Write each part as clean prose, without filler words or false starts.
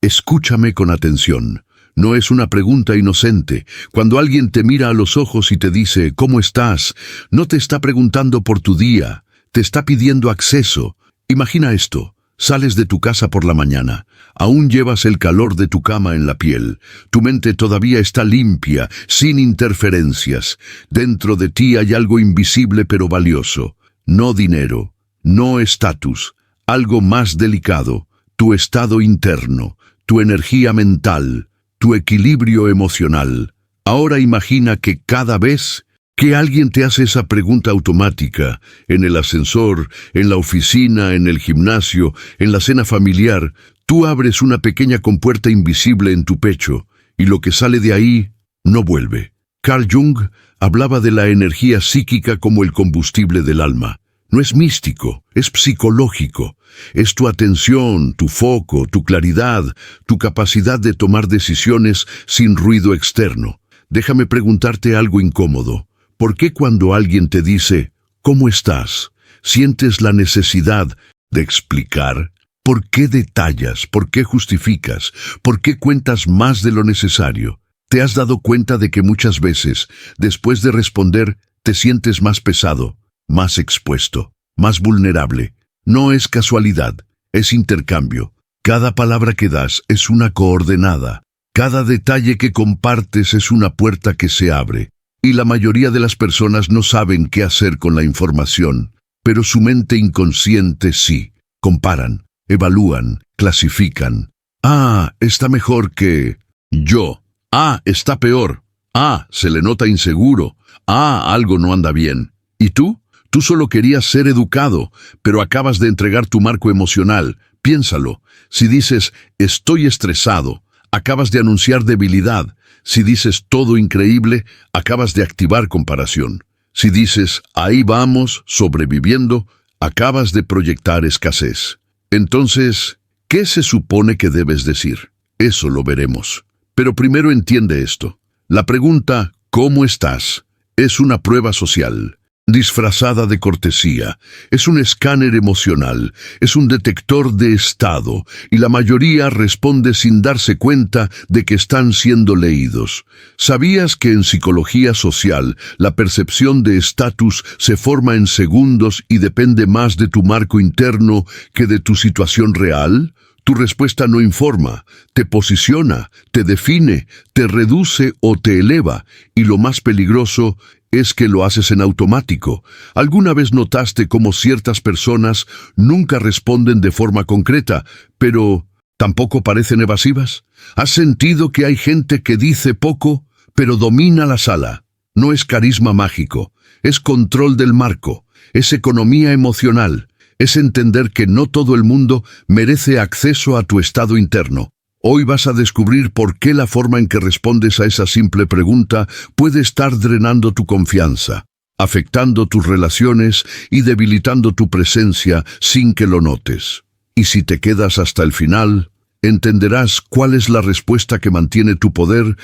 Escúchame con atención. No es una pregunta inocente. Cuando alguien te mira a los ojos y te dice ¿cómo estás?, no te está preguntando por tu día, te está pidiendo acceso. Imagina esto. Sales de tu casa por la mañana. Aún llevas el calor de tu cama en la piel. Tu mente todavía está limpia, sin interferencias. Dentro de ti hay algo invisible pero valioso. No dinero, no estatus. Algo más delicado. Tu estado interno, tu energía mental, tu equilibrio emocional. Ahora imagina que cada vez que alguien te hace esa pregunta automática, en el ascensor, en la oficina, en el gimnasio, en la cena familiar, tú abres una pequeña compuerta invisible en tu pecho, y lo que sale de ahí no vuelve. Carl Jung hablaba de la energía psíquica como el combustible del alma. No es místico, es psicológico. Es tu atención, tu foco, tu claridad, tu capacidad de tomar decisiones sin ruido externo. Déjame preguntarte algo incómodo. ¿Por qué cuando alguien te dice ¿cómo estás?, sientes la necesidad de explicar? ¿Por qué detallas? ¿Por qué justificas? ¿Por qué cuentas más de lo necesario? ¿Te has dado cuenta de que muchas veces, después de responder, te sientes más pesado, más expuesto, más vulnerable? No es casualidad, es intercambio. Cada palabra que das es una coordenada. Cada detalle que compartes es una puerta que se abre. Y la mayoría de las personas no saben qué hacer con la información, pero su mente inconsciente sí. Comparan, evalúan, clasifican. Ah, está mejor que yo. Ah, está peor. Ah, se le nota inseguro. Ah, algo no anda bien. ¿Y tú? Tú solo querías ser educado, pero acabas de entregar tu marco emocional. Piénsalo. Si dices, estoy estresado, acabas de anunciar debilidad. Si dices todo increíble, acabas de activar comparación. Si dices, ahí vamos, sobreviviendo, acabas de proyectar escasez. Entonces, ¿qué se supone que debes decir? Eso lo veremos. Pero primero entiende esto. La pregunta, ¿cómo estás?, es una prueba social, disfrazada de cortesía. Es un escáner emocional, es un detector de estado, y la mayoría responde sin darse cuenta de que están siendo leídos. ¿Sabías que en psicología social la percepción de estatus se forma en segundos y depende más de tu marco interno que de tu situación real? Tu respuesta no informa, te posiciona, te define, te reduce o te eleva, y lo más peligroso es que lo haces en automático. ¿Alguna vez notaste cómo ciertas personas nunca responden de forma concreta, pero tampoco parecen evasivas? ¿Has sentido que hay gente que dice poco, pero domina la sala? No es carisma mágico, es control del marco, es economía emocional, es entender que no todo el mundo merece acceso a tu estado interno. Hoy vas a descubrir por qué la forma en que respondes a esa simple pregunta puede estar drenando tu confianza, afectando tus relaciones y debilitando tu presencia sin que lo notes. Y si te quedas hasta el final, entenderás cuál es la respuesta que mantiene tu poder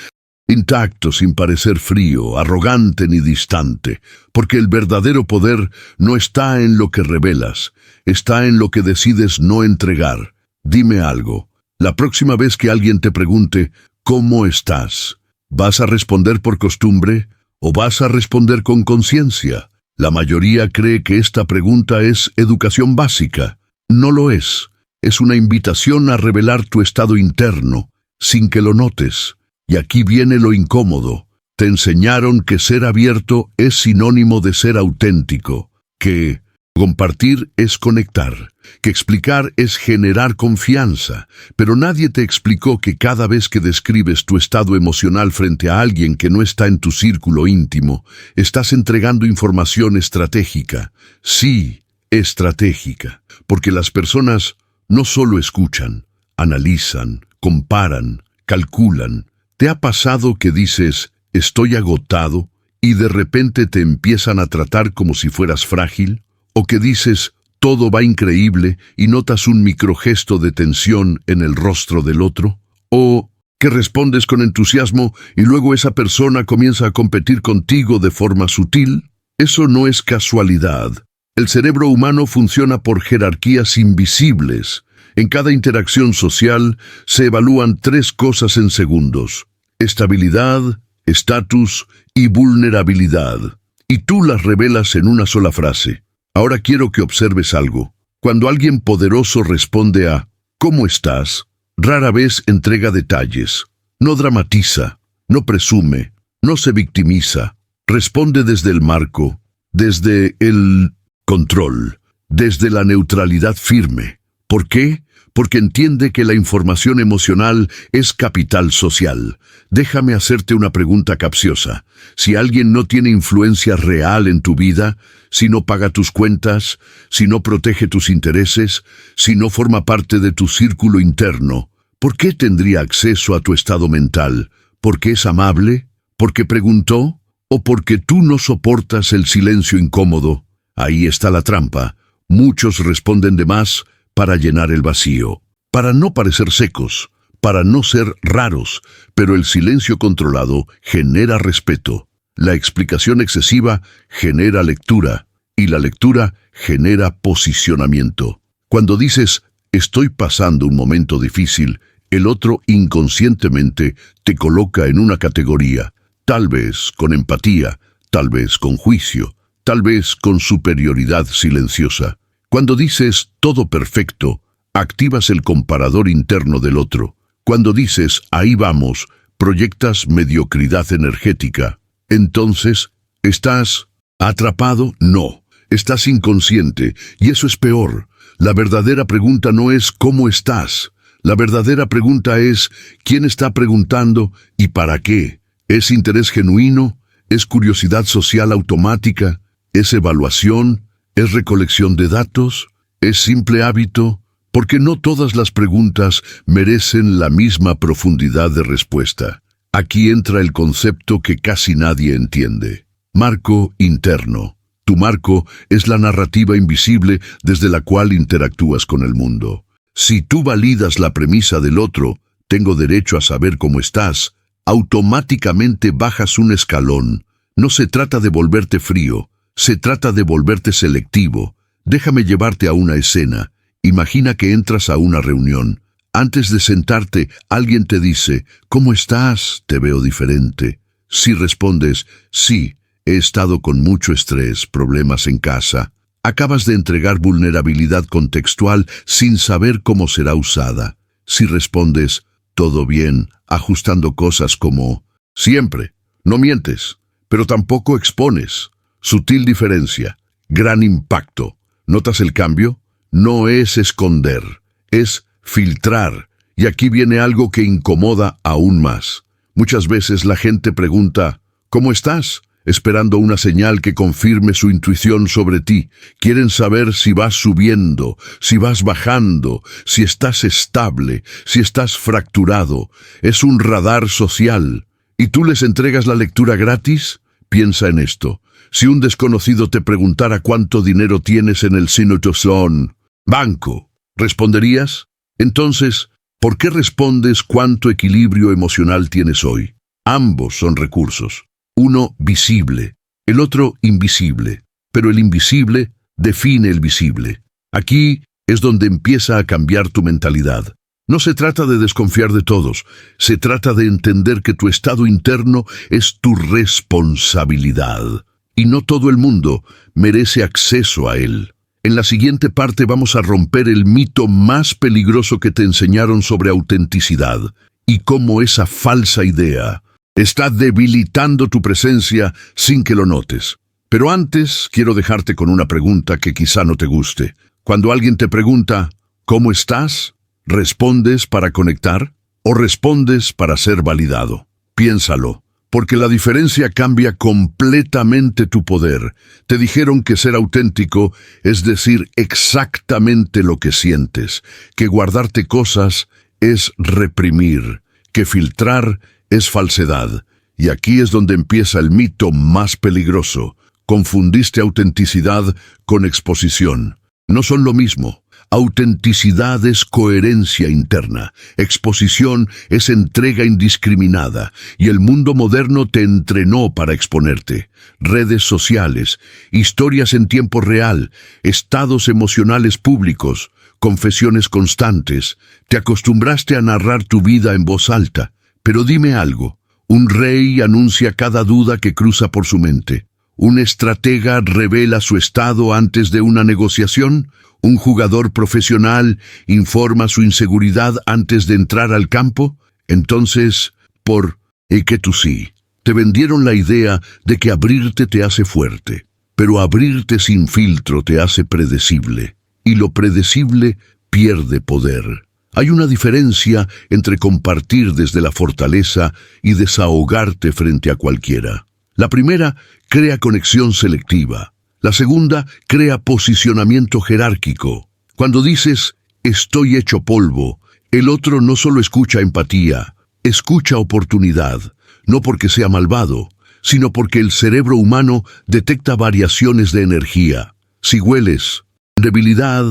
intacto sin parecer frío, arrogante ni distante, porque el verdadero poder no está en lo que revelas, está en lo que decides no entregar. Dime algo. La próxima vez que alguien te pregunte, ¿cómo estás?, ¿vas a responder por costumbre o vas a responder con conciencia? La mayoría cree que esta pregunta es educación básica. No lo es. Es una invitación a revelar tu estado interno, sin que lo notes. Y aquí viene lo incómodo. Te enseñaron que ser abierto es sinónimo de ser auténtico, que compartir es conectar, que explicar es generar confianza, pero nadie te explicó que cada vez que describes tu estado emocional frente a alguien que no está en tu círculo íntimo, estás entregando información estratégica. Sí, estratégica, porque las personas no solo escuchan, analizan, comparan, calculan. ¿Te ha pasado que dices, estoy agotado, y de repente te empiezan a tratar como si fueras frágil? ¿O que dices, todo va increíble y notas un microgesto de tensión en el rostro del otro? ¿O que respondes con entusiasmo y luego esa persona comienza a competir contigo de forma sutil? Eso no es casualidad. El cerebro humano funciona por jerarquías invisibles. En cada interacción social se evalúan 3 cosas en segundos: estabilidad, estatus y vulnerabilidad. Y tú las revelas en una sola frase. Ahora quiero que observes algo. Cuando alguien poderoso responde a ¿cómo estás?, rara vez entrega detalles. No dramatiza, no presume, no se victimiza. Responde desde el marco, desde el control, desde la neutralidad firme. ¿Por qué? Porque entiende que la información emocional es capital social. Déjame hacerte una pregunta capciosa. Si alguien no tiene influencia real en tu vida, si no paga tus cuentas, si no protege tus intereses, si no forma parte de tu círculo interno, ¿por qué tendría acceso a tu estado mental? ¿Porque es amable? ¿Porque preguntó? ¿O porque tú no soportas el silencio incómodo? Ahí está la trampa. Muchos responden de más para llenar el vacío, para no parecer secos, para no ser raros, pero el silencio controlado genera respeto. La explicación excesiva genera lectura, y la lectura genera posicionamiento. Cuando dices, estoy pasando un momento difícil, el otro inconscientemente te coloca en una categoría, tal vez con empatía, tal vez con juicio, tal vez con superioridad silenciosa. Cuando dices todo perfecto, activas el comparador interno del otro. Cuando dices ahí vamos, proyectas mediocridad energética. Entonces, ¿estás atrapado? No. Estás inconsciente, y eso es peor. La verdadera pregunta no es ¿cómo estás? La verdadera pregunta es ¿quién está preguntando y para qué? ¿Es interés genuino? ¿Es curiosidad social automática? ¿Es evaluación? ¿Es recolección de datos? ¿Es simple hábito? Porque no todas las preguntas merecen la misma profundidad de respuesta. Aquí entra el concepto que casi nadie entiende. Marco interno. Tu marco es la narrativa invisible desde la cual interactúas con el mundo. Si tú validas la premisa del otro, tengo derecho a saber cómo estás, automáticamente bajas un escalón. No se trata de volverte frío, se trata de volverte selectivo. Déjame llevarte a una escena. Imagina que entras a una reunión. Antes de sentarte, alguien te dice, ¿cómo estás? Te veo diferente. Si respondes, sí, he estado con mucho estrés, problemas en casa. Acabas de entregar vulnerabilidad contextual sin saber cómo será usada. Si respondes, todo bien, ajustando cosas como, siempre, no mientes, pero tampoco expones. Sutil diferencia, gran impacto. ¿Notas el cambio? No es esconder, es filtrar. Y aquí viene algo que incomoda aún más. Muchas veces la gente pregunta, ¿cómo estás?, esperando una señal que confirme su intuición sobre ti. Quieren saber si vas subiendo, si vas bajando, si estás estable, si estás fracturado. Es un radar social. ¿Y tú les entregas la lectura gratis? Piensa en esto. Si un desconocido te preguntara cuánto dinero tienes en el Sinotosón banco, ¿responderías? Entonces, ¿por qué respondes cuánto equilibrio emocional tienes hoy? Ambos son recursos. Uno visible, el otro invisible, pero el invisible define el visible. Aquí es donde empieza a cambiar tu mentalidad. No se trata de desconfiar de todos, se trata de entender que tu estado interno es tu responsabilidad, y no todo el mundo merece acceso a él. En la siguiente parte vamos a romper el mito más peligroso que te enseñaron sobre autenticidad, y cómo esa falsa idea está debilitando tu presencia sin que lo notes. Pero antes, quiero dejarte con una pregunta que quizá no te guste. Cuando alguien te pregunta, ¿cómo estás?, ¿respondes para conectar o respondes para ser validado? Piénsalo, porque la diferencia cambia completamente tu poder. Te dijeron que ser auténtico es decir exactamente lo que sientes, que guardarte cosas es reprimir, que filtrar es falsedad. Y aquí es donde empieza el mito más peligroso. Confundiste autenticidad con exposición. No son lo mismo. Autenticidad es coherencia interna. Exposición es entrega indiscriminada. Y el mundo moderno te entrenó para exponerte. Redes sociales, historias en tiempo real, estados emocionales públicos, confesiones constantes, te acostumbraste a narrar tu vida en voz alta. Pero dime algo, un rey anuncia cada duda que cruza por su mente. ¿Un estratega revela su estado antes de una negociación? ¿Un jugador profesional informa su inseguridad antes de entrar al campo? Entonces, ¿por qué tú sí? Te vendieron la idea de que abrirte te hace fuerte, pero abrirte sin filtro te hace predecible, y lo predecible pierde poder. Hay una diferencia entre compartir desde la fortaleza y desahogarte frente a cualquiera. La primera crea conexión selectiva. La segunda crea posicionamiento jerárquico. Cuando dices, estoy hecho polvo, el otro no solo escucha empatía, escucha oportunidad, no porque sea malvado, sino porque el cerebro humano detecta variaciones de energía. Si hueles debilidad,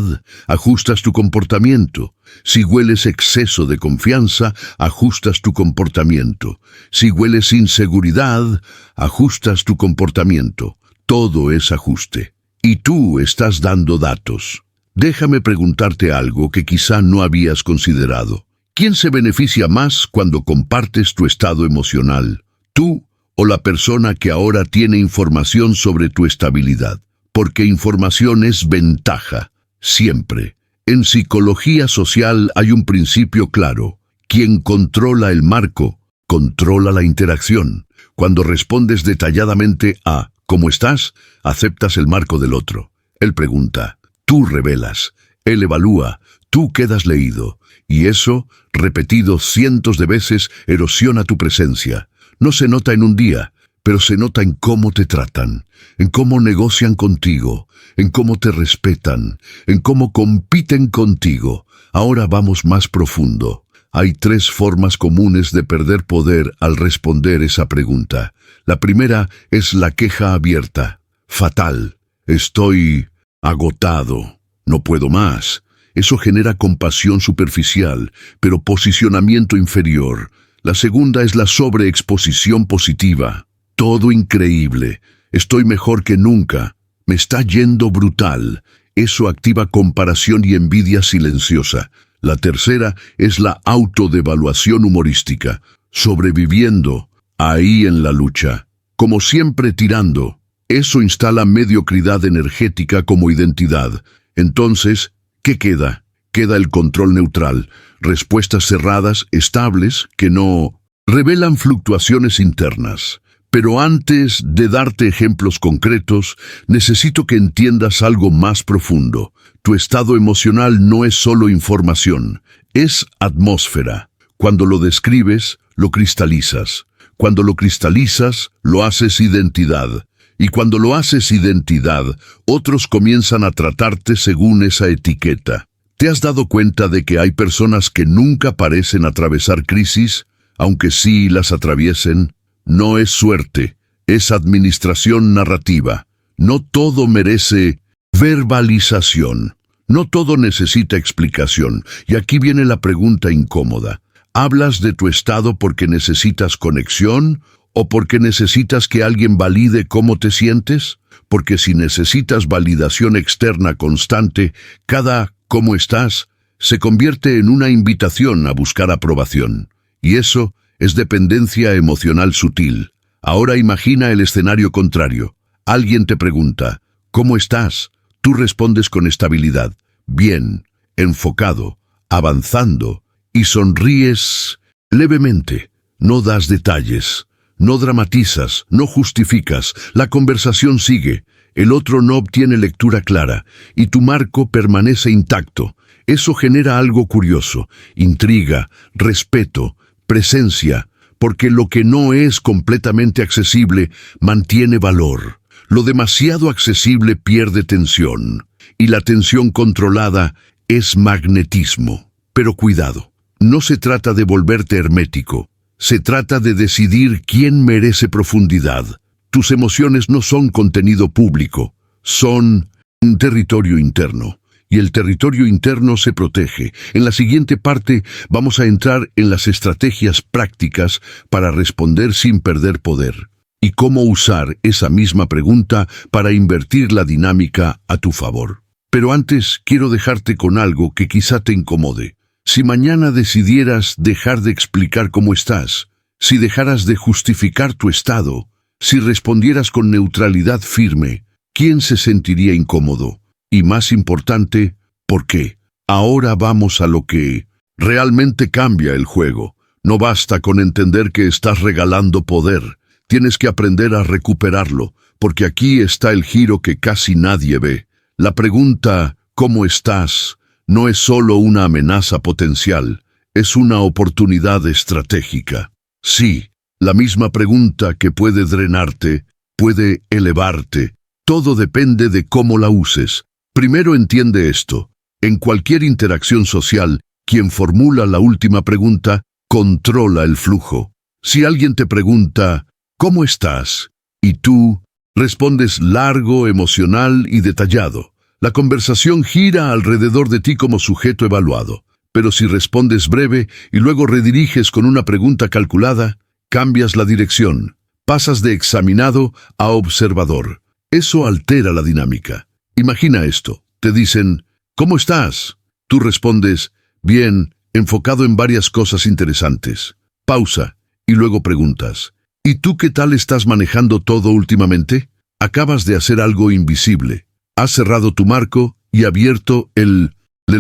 ajustas tu comportamiento. Si hueles exceso de confianza, ajustas tu comportamiento. Si hueles inseguridad, ajustas tu comportamiento. Todo es ajuste. Y tú estás dando datos. Déjame preguntarte algo que quizá no habías considerado. ¿Quién se beneficia más cuando compartes tu estado emocional? ¿Tú o la persona que ahora tiene información sobre tu estabilidad? Porque información es ventaja, siempre. En psicología social hay un principio claro. Quien controla el marco, controla la interacción. Cuando respondes detalladamente a ¿cómo estás?, aceptas el marco del otro. Él pregunta, tú revelas. Él evalúa, tú quedas leído. Y eso, repetido cientos de veces, erosiona tu presencia. No se nota en un día, pero se nota en cómo te tratan, en cómo negocian contigo, en cómo te respetan, en cómo compiten contigo. Ahora vamos más profundo. Hay 3 formas comunes de perder poder al responder esa pregunta. La primera es la queja abierta. Fatal. Estoy agotado. No puedo más. Eso genera compasión superficial, pero posicionamiento inferior. La segunda es la sobreexposición positiva. Todo increíble. Estoy mejor que nunca. Me está yendo brutal. Eso activa comparación y envidia silenciosa. La tercera es la autodevaluación humorística. Sobreviviendo. Ahí en la lucha. Como siempre tirando. Eso instala mediocridad energética como identidad. Entonces, ¿qué queda? Queda el control neutral. Respuestas cerradas, estables, que no revelan fluctuaciones internas. Pero antes de darte ejemplos concretos, necesito que entiendas algo más profundo. Tu estado emocional no es solo información, es atmósfera. Cuando lo describes, lo cristalizas. Cuando lo cristalizas, lo haces identidad. Y cuando lo haces identidad, otros comienzan a tratarte según esa etiqueta. ¿Te has dado cuenta de que hay personas que nunca parecen atravesar crisis, aunque sí las atraviesen? No es suerte, es administración narrativa. No todo merece verbalización. No todo necesita explicación. Y aquí viene la pregunta incómoda. ¿Hablas de tu estado porque necesitas conexión o porque necesitas que alguien valide cómo te sientes? Porque si necesitas validación externa constante, cada ¿cómo estás? Se convierte en una invitación a buscar aprobación. Y eso es dependencia emocional sutil. Ahora imagina el escenario contrario. Alguien te pregunta, ¿cómo estás? Tú respondes con estabilidad, bien, enfocado, avanzando, y sonríes levemente. No das detalles, no dramatizas, no justificas. La conversación sigue. El otro no obtiene lectura clara, y tu marco permanece intacto. Eso genera algo curioso, intriga, respeto, presencia, porque lo que no es completamente accesible mantiene valor. Lo demasiado accesible pierde tensión, y la tensión controlada es magnetismo. Pero cuidado, no se trata de volverte hermético, se trata de decidir quién merece profundidad. Tus emociones no son contenido público, son un territorio interno. Y el territorio interno se protege. En la siguiente parte vamos a entrar en las estrategias prácticas para responder sin perder poder. Y cómo usar esa misma pregunta para invertir la dinámica a tu favor. Pero antes quiero dejarte con algo que quizá te incomode. Si mañana decidieras dejar de explicar cómo estás, si dejaras de justificar tu estado, si respondieras con neutralidad firme, ¿quién se sentiría incómodo? Y más importante, ¿por qué? Ahora vamos a lo que realmente cambia el juego. No basta con entender que estás regalando poder. Tienes que aprender a recuperarlo, porque aquí está el giro que casi nadie ve. La pregunta, ¿cómo estás?, no es solo una amenaza potencial, es una oportunidad estratégica. Sí, la misma pregunta que puede drenarte, puede elevarte. Todo depende de cómo la uses. Primero entiende esto. En cualquier interacción social, quien formula la última pregunta controla el flujo. Si alguien te pregunta, ¿cómo estás?, y tú respondes largo, emocional y detallado, la conversación gira alrededor de ti como sujeto evaluado. Pero si respondes breve y luego rediriges con una pregunta calculada, cambias la dirección. Pasas de examinado a observador. Eso altera la dinámica. Imagina esto. Te dicen, ¿cómo estás? Tú respondes, bien, enfocado en varias cosas interesantes. Pausa, y luego preguntas, ¿y tú qué tal estás manejando todo últimamente? Acabas de hacer algo invisible. Has cerrado tu marco y abierto el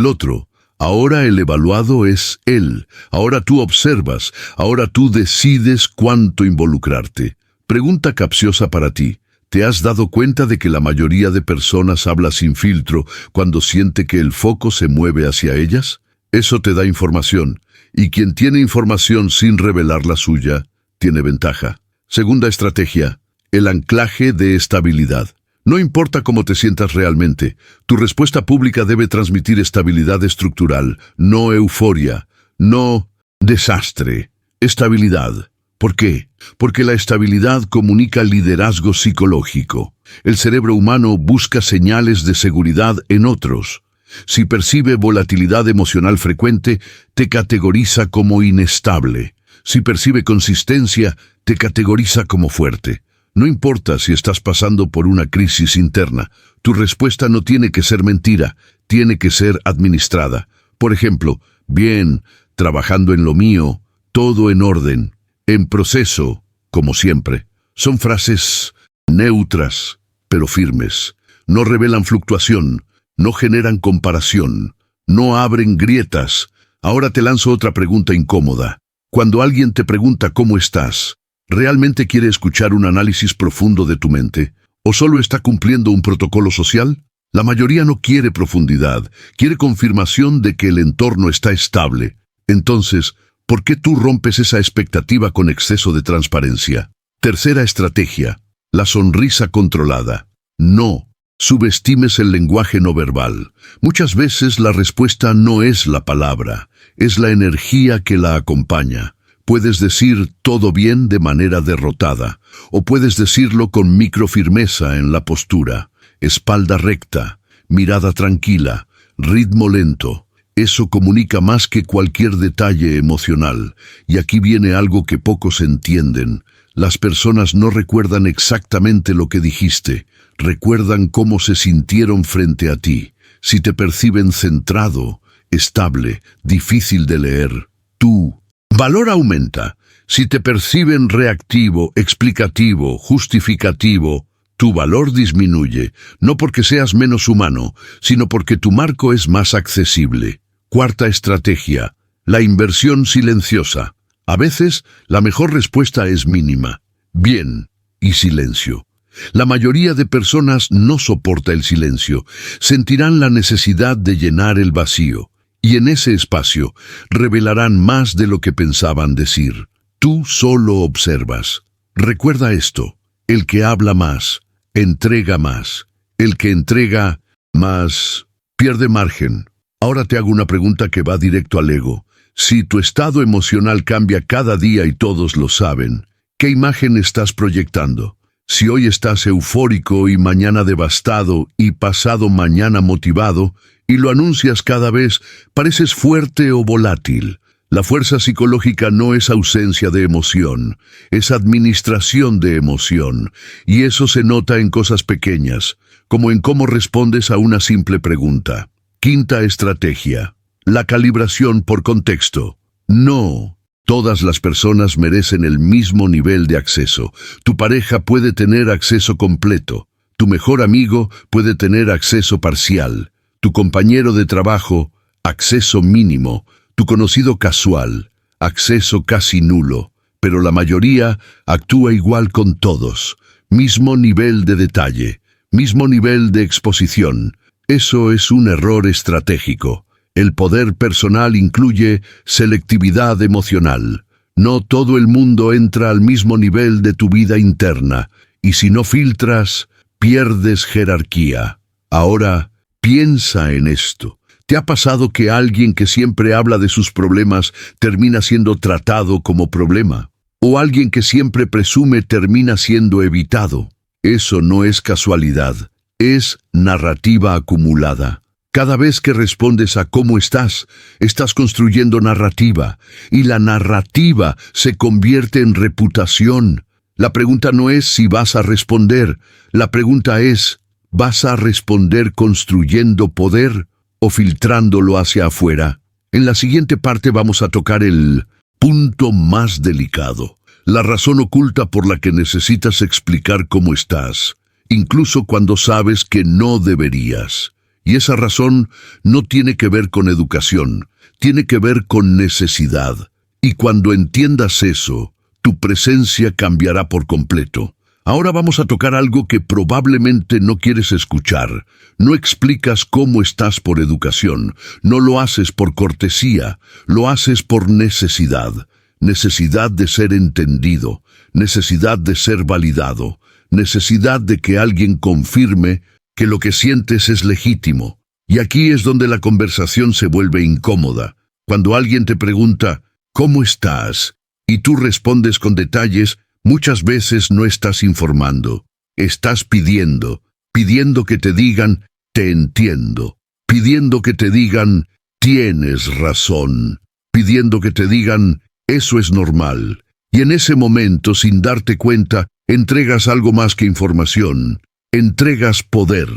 otro. Ahora el evaluado es él. Ahora tú observas. Ahora tú decides cuánto involucrarte. Pregunta capciosa para ti. ¿Te has dado cuenta de que la mayoría de personas habla sin filtro cuando siente que el foco se mueve hacia ellas? Eso te da información, y quien tiene información sin revelar la suya, tiene ventaja. Segunda estrategia, el anclaje de estabilidad. No importa cómo te sientas realmente, tu respuesta pública debe transmitir estabilidad estructural, no euforia, no desastre, estabilidad. ¿Por qué? Porque la estabilidad comunica liderazgo psicológico. El cerebro humano busca señales de seguridad en otros. Si percibe volatilidad emocional frecuente, te categoriza como inestable. Si percibe consistencia, te categoriza como fuerte. No importa si estás pasando por una crisis interna, tu respuesta no tiene que ser mentira, tiene que ser administrada. Por ejemplo, bien, trabajando en lo mío, todo en orden, en proceso, como siempre. Son frases neutras, pero firmes. No revelan fluctuación, no generan comparación, no abren grietas. Ahora te lanzo otra pregunta incómoda. Cuando alguien te pregunta ¿cómo estás?, ¿realmente quiere escuchar un análisis profundo de tu mente? ¿O solo está cumpliendo un protocolo social? La mayoría no quiere profundidad, quiere confirmación de que el entorno está estable. Entonces, ¿por qué tú rompes esa expectativa con exceso de transparencia? Tercera estrategia, la sonrisa controlada. No subestimes el lenguaje no verbal. Muchas veces la respuesta no es la palabra, es la energía que la acompaña. Puedes decir todo bien de manera derrotada, o puedes decirlo con microfirmeza en la postura, espalda recta, mirada tranquila, ritmo lento. Eso comunica más que cualquier detalle emocional. Y aquí viene algo que pocos entienden. Las personas no recuerdan exactamente lo que dijiste, recuerdan cómo se sintieron frente a ti. Si te perciben centrado, estable, difícil de leer, tu valor aumenta. Si te perciben reactivo, explicativo, justificativo, tu valor disminuye, no porque seas menos humano, sino porque tu marco es más accesible. Cuarta estrategia, la inversión silenciosa. A veces, la mejor respuesta es mínima. Bien, y silencio. La mayoría de personas no soporta el silencio, sentirán la necesidad de llenar el vacío. Y en ese espacio revelarán más de lo que pensaban decir. Tú solo observas. Recuerda esto, el que habla más, entrega más. El que entrega más, pierde margen. Ahora te hago una pregunta que va directo al ego. Si tu estado emocional cambia cada día y todos lo saben, ¿qué imagen estás proyectando? Si hoy estás eufórico y mañana devastado y pasado mañana motivado, y lo anuncias cada vez, pareces fuerte o volátil. La fuerza psicológica no es ausencia de emoción, es administración de emoción, y eso se nota en cosas pequeñas, como en cómo respondes a una simple pregunta. Quinta estrategia: la calibración por contexto. No todas las personas merecen el mismo nivel de acceso. Tu pareja puede tener acceso completo. Tu mejor amigo puede tener acceso parcial. Tu compañero de trabajo, acceso mínimo. Tu conocido casual, acceso casi nulo. Pero la mayoría actúa igual con todos. Mismo nivel de detalle, mismo nivel de exposición. Eso es un error estratégico. El poder personal incluye selectividad emocional. No todo el mundo entra al mismo nivel de tu vida interna, y si no filtras, pierdes jerarquía. Ahora, piensa en esto. ¿Te ha pasado que alguien que siempre habla de sus problemas termina siendo tratado como problema? ¿O alguien que siempre presume termina siendo evitado? Eso no es casualidad, es narrativa acumulada. Cada vez que respondes a cómo estás construyendo narrativa, y la narrativa se convierte en reputación. La pregunta no es si vas a responder, la pregunta es, ¿vas a responder construyendo poder o filtrándolo hacia afuera? En la siguiente parte vamos a tocar el punto más delicado, la razón oculta por la que necesitas explicar cómo estás, incluso cuando sabes que no deberías. Y esa razón no tiene que ver con educación, tiene que ver con necesidad. Y cuando entiendas eso, tu presencia cambiará por completo. Ahora vamos a tocar algo que probablemente no quieres escuchar. No explicas cómo estás por educación, no lo haces por cortesía, lo haces por necesidad. Necesidad de ser entendido, necesidad de ser validado, necesidad de que alguien confirme que lo que sientes es legítimo. Y aquí es donde la conversación se vuelve incómoda. Cuando alguien te pregunta, ¿cómo estás?, y tú respondes con detalles, muchas veces no estás informando. Estás pidiendo que te digan, te entiendo. Pidiendo que te digan, tienes razón. Pidiendo que te digan, eso es normal. Y en ese momento, sin darte cuenta, entregas algo más que información. Entregas poder,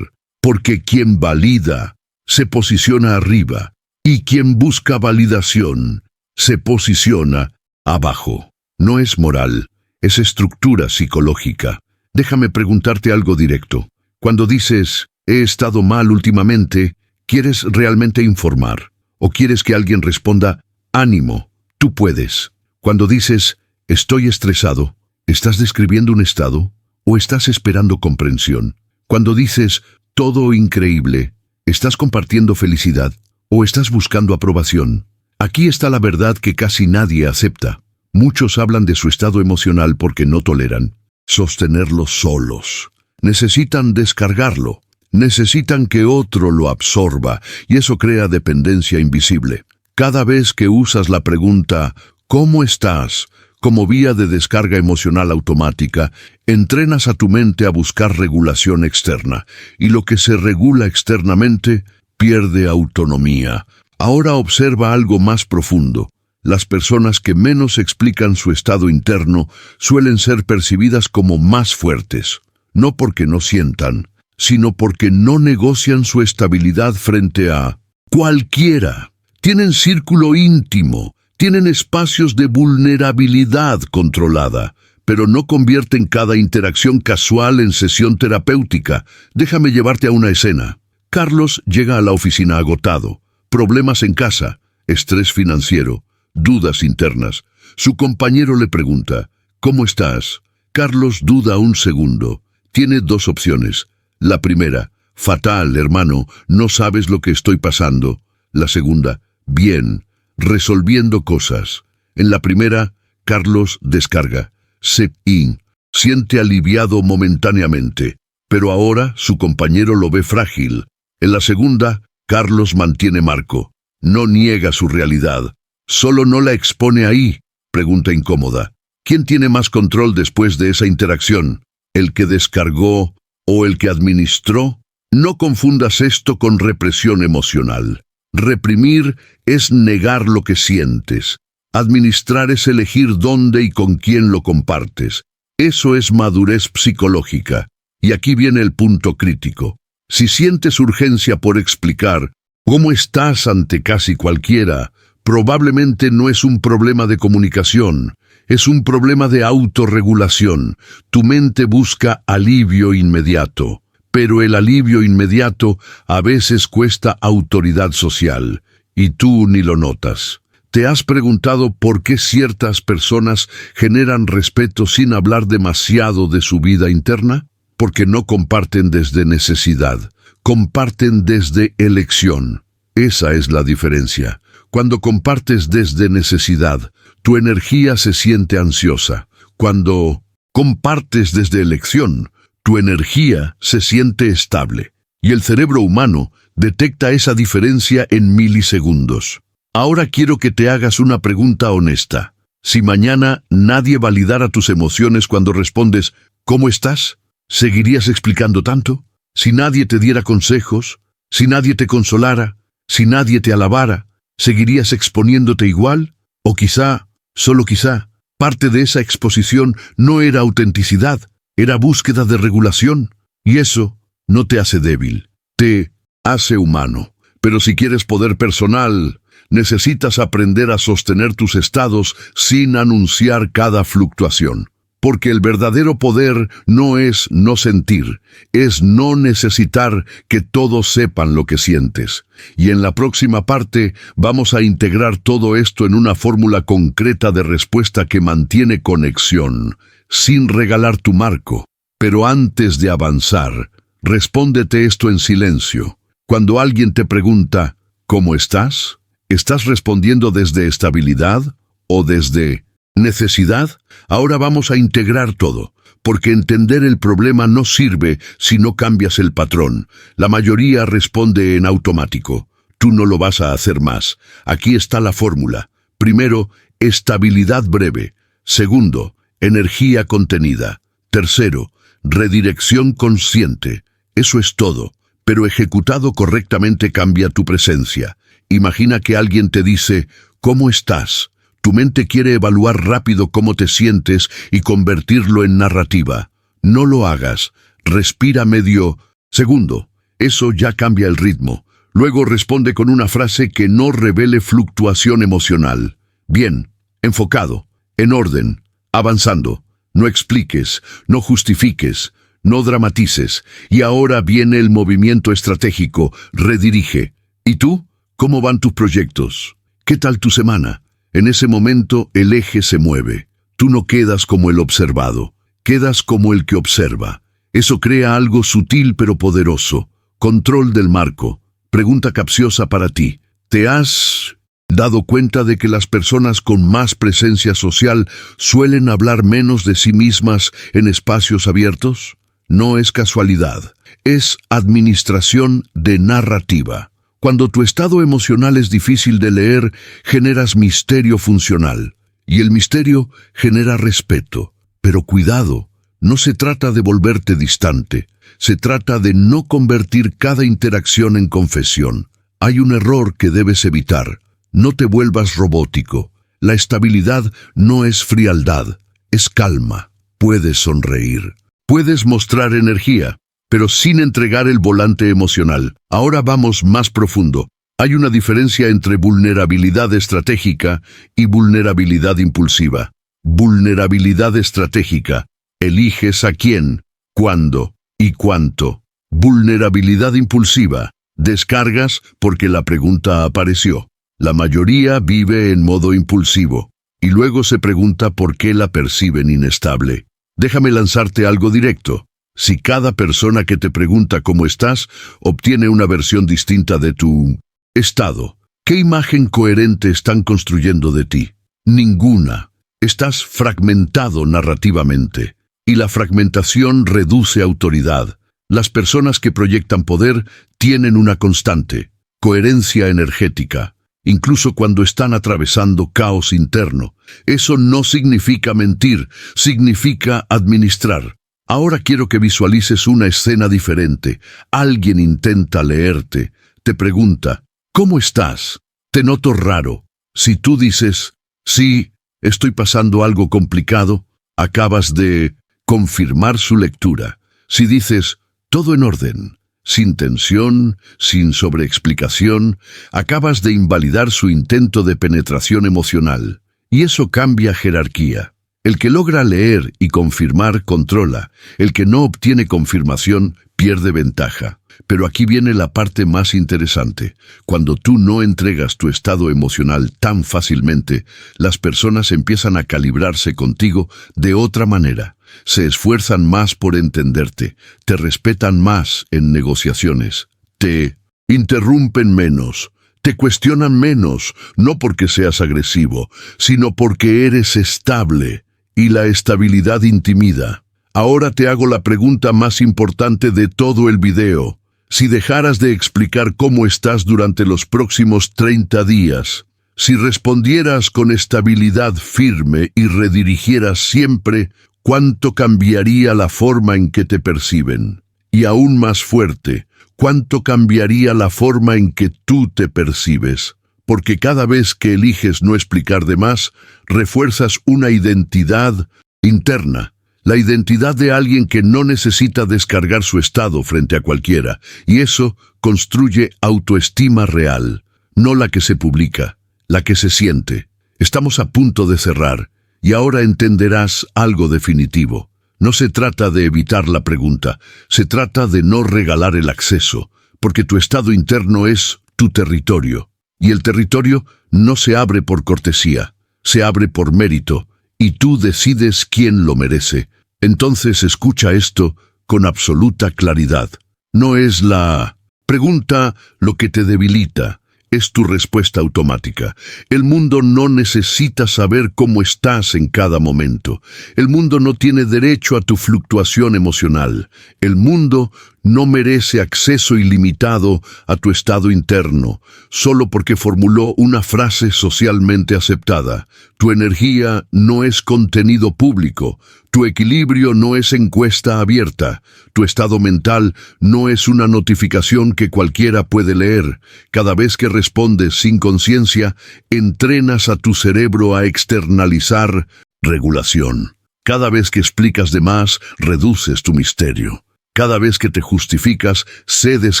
porque quien valida se posiciona arriba y quien busca validación se posiciona abajo. No es moral, es estructura psicológica. Déjame preguntarte algo directo. Cuando dices, he estado mal últimamente, ¿quieres realmente informar? ¿O quieres que alguien responda, ánimo, tú puedes? Cuando dices, estoy estresado, ¿estás describiendo un estado? ¿O estás esperando comprensión? Cuando dices, todo increíble, ¿estás compartiendo felicidad? ¿O estás buscando aprobación? Aquí está la verdad que casi nadie acepta. Muchos hablan de su estado emocional porque no toleran sostenerlo solos. Necesitan descargarlo. Necesitan que otro lo absorba, y eso crea dependencia invisible. Cada vez que usas la pregunta, ¿cómo estás?, como vía de descarga emocional automática, entrenas a tu mente a buscar regulación externa, y lo que se regula externamente pierde autonomía. Ahora observa algo más profundo. Las personas que menos explican su estado interno suelen ser percibidas como más fuertes, no porque no sientan, sino porque no negocian su estabilidad frente a cualquiera. Tienen círculo íntimo, tienen espacios de vulnerabilidad controlada, pero no convierten cada interacción casual en sesión terapéutica. Déjame llevarte a una escena. Carlos llega a la oficina agotado, problemas en casa, estrés financiero, dudas internas. Su compañero le pregunta, ¿cómo estás? Carlos duda un segundo. Tiene dos opciones. La primera, fatal, hermano, no sabes lo que estoy pasando. La segunda, bien, resolviendo cosas. En la primera, Carlos descarga, siente aliviado momentáneamente, pero ahora su compañero lo ve frágil. En la segunda, Carlos mantiene marco, no niega su realidad, solo no la expone ahí. Pregunta incómoda, ¿quién tiene más control después de esa interacción? ¿El que descargó o el que administró? No confundas esto con represión emocional. Reprimir es negar lo que sientes. Administrar es elegir dónde y con quién lo compartes. Eso es madurez psicológica. Y aquí viene el punto crítico. Si sientes urgencia por explicar cómo estás ante casi cualquiera, probablemente no es un problema de comunicación, es un problema de autorregulación. Tu mente busca alivio inmediato, pero el alivio inmediato a veces cuesta autoridad social, y tú ni lo notas. ¿Te has preguntado por qué ciertas personas generan respeto sin hablar demasiado de su vida interna? Porque no comparten desde necesidad, comparten desde elección. Esa es la diferencia. Cuando compartes desde necesidad, tu energía se siente ansiosa. Cuando compartes desde elección, tu energía se siente estable. Y el cerebro humano detecta esa diferencia en milisegundos. Ahora quiero que te hagas una pregunta honesta. Si mañana nadie validara tus emociones cuando respondes ¿cómo estás?, ¿seguirías explicando tanto? Si nadie te diera consejos, si nadie te consolara, si nadie te alabara, ¿seguirías exponiéndote igual? O quizá, solo quizá, parte de esa exposición no era autenticidad, era búsqueda de regulación. Y eso no te hace débil, te hace humano. Pero si quieres poder personal, necesitas aprender a sostener tus estados sin anunciar cada fluctuación. Porque el verdadero poder no es no sentir, es no necesitar que todos sepan lo que sientes. Y en la próxima parte vamos a integrar todo esto en una fórmula concreta de respuesta que mantiene conexión, sin regalar tu marco. Pero antes de avanzar, respóndete esto en silencio. Cuando alguien te pregunta, ¿cómo estás?, ¿estás respondiendo desde estabilidad o desde necesidad? Ahora vamos a integrar todo, porque entender el problema no sirve si no cambias el patrón. La mayoría responde en automático. Tú no lo vas a hacer más. Aquí está la fórmula. Primero, estabilidad breve. Segundo, energía contenida. Tercero, redirección consciente. Eso es todo, pero ejecutado correctamente cambia tu presencia. Imagina que alguien te dice, ¿cómo estás? Tu mente quiere evaluar rápido cómo te sientes y convertirlo en narrativa. No lo hagas. Respira medio segundo. Eso ya cambia el ritmo. Luego responde con una frase que no revele fluctuación emocional. Bien, enfocado, en orden, avanzando. No expliques, no justifiques, no dramatices. Y ahora viene el movimiento estratégico. Redirige. ¿Y tú? ¿Cómo van tus proyectos? ¿Qué tal tu semana? En ese momento el eje se mueve. Tú no quedas como el observado, quedas como el que observa. Eso crea algo sutil pero poderoso. Control del marco. Pregunta capciosa para ti. ¿Te has dado cuenta de que las personas con más presencia social suelen hablar menos de sí mismas en espacios abiertos? No es casualidad, es administración de narrativa. Cuando tu estado emocional es difícil de leer, generas misterio funcional. Y el misterio genera respeto. Pero cuidado, no se trata de volverte distante. Se trata de no convertir cada interacción en confesión. Hay un error que debes evitar. No te vuelvas robótico. La estabilidad no es frialdad, es calma. Puedes sonreír. Puedes mostrar energía, pero sin entregar el volante emocional. Ahora vamos más profundo. Hay una diferencia entre vulnerabilidad estratégica y vulnerabilidad impulsiva. Vulnerabilidad estratégica. Eliges a quién, cuándo y cuánto. Vulnerabilidad impulsiva. Descargas porque la pregunta apareció. La mayoría vive en modo impulsivo y luego se pregunta por qué la perciben inestable. Déjame lanzarte algo directo. Si cada persona que te pregunta cómo estás obtiene una versión distinta de tu estado, ¿qué imagen coherente están construyendo de ti? Ninguna. Estás fragmentado narrativamente, y la fragmentación reduce autoridad. Las personas que proyectan poder tienen una constante, coherencia energética, incluso cuando están atravesando caos interno. Eso no significa mentir, significa administrar. Ahora quiero que visualices una escena diferente. Alguien intenta leerte, te pregunta, ¿cómo estás? Te noto raro. Si tú dices, sí, estoy pasando algo complicado, acabas de confirmar su lectura. Si dices, todo en orden, sin tensión, sin sobreexplicación, acabas de invalidar su intento de penetración emocional. Y eso cambia jerarquía. El que logra leer y confirmar controla. El que no obtiene confirmación pierde ventaja. Pero aquí viene la parte más interesante. Cuando tú no entregas tu estado emocional tan fácilmente, las personas empiezan a calibrarse contigo de otra manera. Se esfuerzan más por entenderte, te respetan más en negociaciones, te interrumpen menos, te cuestionan menos, no porque seas agresivo, sino porque eres estable. Y la estabilidad intimida. Ahora te hago la pregunta más importante de todo el video. Si dejaras de explicar cómo estás durante los próximos 30 días, si respondieras con estabilidad firme y redirigieras siempre, ¿cuánto cambiaría la forma en que te perciben? Y aún más fuerte, ¿cuánto cambiaría la forma en que tú te percibes? Porque cada vez que eliges no explicar de más, refuerzas una identidad interna, la identidad de alguien que no necesita descargar su estado frente a cualquiera, y eso construye autoestima real, no la que se publica, la que se siente. Estamos a punto de cerrar, y ahora entenderás algo definitivo. No se trata de evitar la pregunta, se trata de no regalar el acceso, porque tu estado interno es tu territorio. Y el territorio no se abre por cortesía, se abre por mérito, y tú decides quién lo merece. Entonces escucha esto con absoluta claridad. No es la pregunta lo que te debilita, es tu respuesta automática. El mundo no necesita saber cómo estás en cada momento. El mundo no tiene derecho a tu fluctuación emocional. El mundo no merece acceso ilimitado a tu estado interno, solo porque formuló una frase socialmente aceptada. Tu energía no es contenido público. Tu equilibrio no es encuesta abierta. Tu estado mental no es una notificación que cualquiera puede leer. Cada vez que respondes sin conciencia, entrenas a tu cerebro a externalizar regulación. Cada vez que explicas de más, reduces tu misterio. Cada vez que te justificas, cedes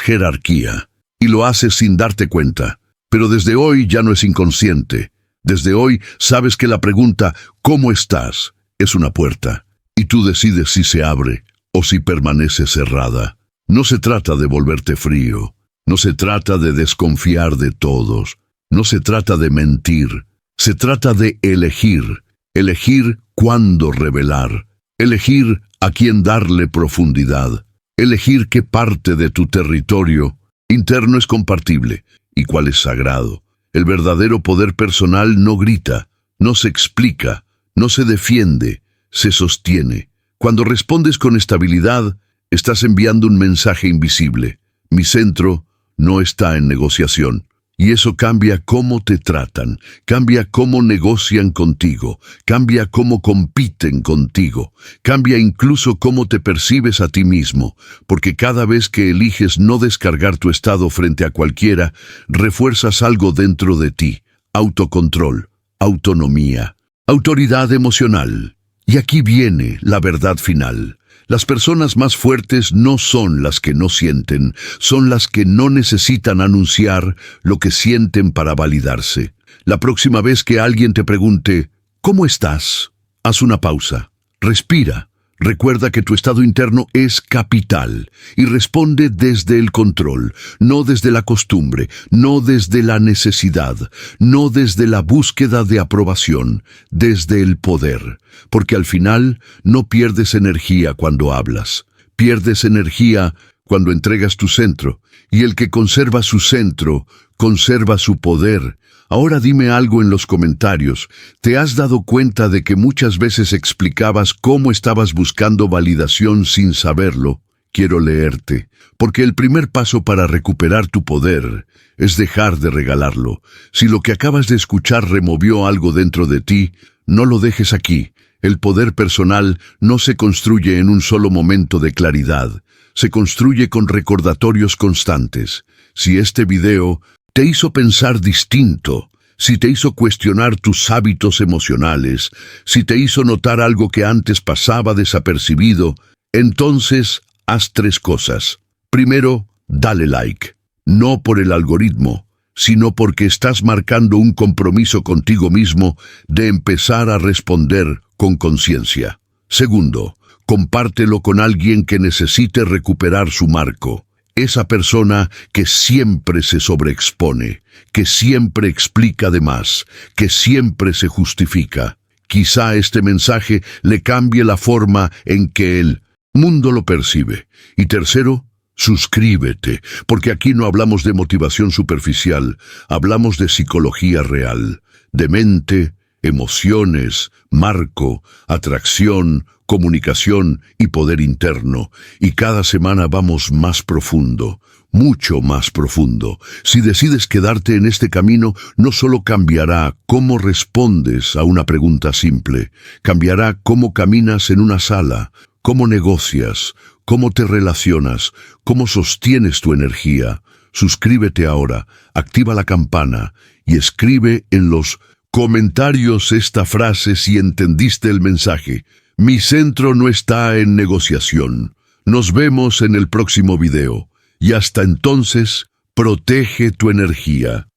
jerarquía. Y lo haces sin darte cuenta. Pero desde hoy ya no es inconsciente. Desde hoy sabes que la pregunta ¿cómo estás? Es una puerta. Y tú decides si se abre o si permanece cerrada. No se trata de volverte frío. No se trata de desconfiar de todos. No se trata de mentir. Se trata de elegir. Elegir cuándo revelar. Elegir a quién darle profundidad. Elegir qué parte de tu territorio interno es compartible y cuál es sagrado. El verdadero poder personal no grita, no se explica, no se defiende, se sostiene. Cuando respondes con estabilidad, estás enviando un mensaje invisible. Mi centro no está en negociación. Y eso cambia cómo te tratan, cambia cómo negocian contigo, cambia cómo compiten contigo, cambia incluso cómo te percibes a ti mismo, porque cada vez que eliges no descargar tu estado frente a cualquiera, refuerzas algo dentro de ti: autocontrol, autonomía, autoridad emocional. Y aquí viene la verdad final. Las personas más fuertes no son las que no sienten, son las que no necesitan anunciar lo que sienten para validarse. La próxima vez que alguien te pregunte, ¿cómo estás? Haz una pausa, respira, recuerda que tu estado interno es capital y responde desde el control, no desde la costumbre, no desde la necesidad, no desde la búsqueda de aprobación, desde el poder. Porque al final no pierdes energía cuando hablas, pierdes energía cuando entregas tu centro, y el que conserva su centro, conserva su poder. Ahora dime algo en los comentarios. ¿Te has dado cuenta de que muchas veces explicabas cómo estabas buscando validación sin saberlo? Quiero leerte, porque el primer paso para recuperar tu poder es dejar de regalarlo. Si lo que acabas de escuchar removió algo dentro de ti, no lo dejes aquí. El poder personal no se construye en un solo momento de claridad, se construye con recordatorios constantes. Si este video te hizo pensar distinto, si te hizo cuestionar tus hábitos emocionales, si te hizo notar algo que antes pasaba desapercibido, entonces haz 3 cosas. Primero, dale like. No por el algoritmo, sino porque estás marcando un compromiso contigo mismo de empezar a responder con conciencia. Segundo, compártelo con alguien que necesite recuperar su marco. Esa persona que siempre se sobreexpone, que siempre explica de más, que siempre se justifica. Quizá este mensaje le cambie la forma en que el mundo lo percibe. Y tercero, suscríbete, porque aquí no hablamos de motivación superficial, hablamos de psicología real, de mente, emociones, marco, atracción, comunicación y poder interno. Y cada semana vamos más profundo, mucho más profundo. Si decides quedarte en este camino, no solo cambiará cómo respondes a una pregunta simple, cambiará cómo caminas en una sala, cómo negocias, cómo te relacionas, cómo sostienes tu energía. Suscríbete ahora, activa la campana y escribe en los comentarios esta frase si entendiste el mensaje. Mi centro no está en negociación. Nos vemos en el próximo video. Y hasta entonces, protege tu energía.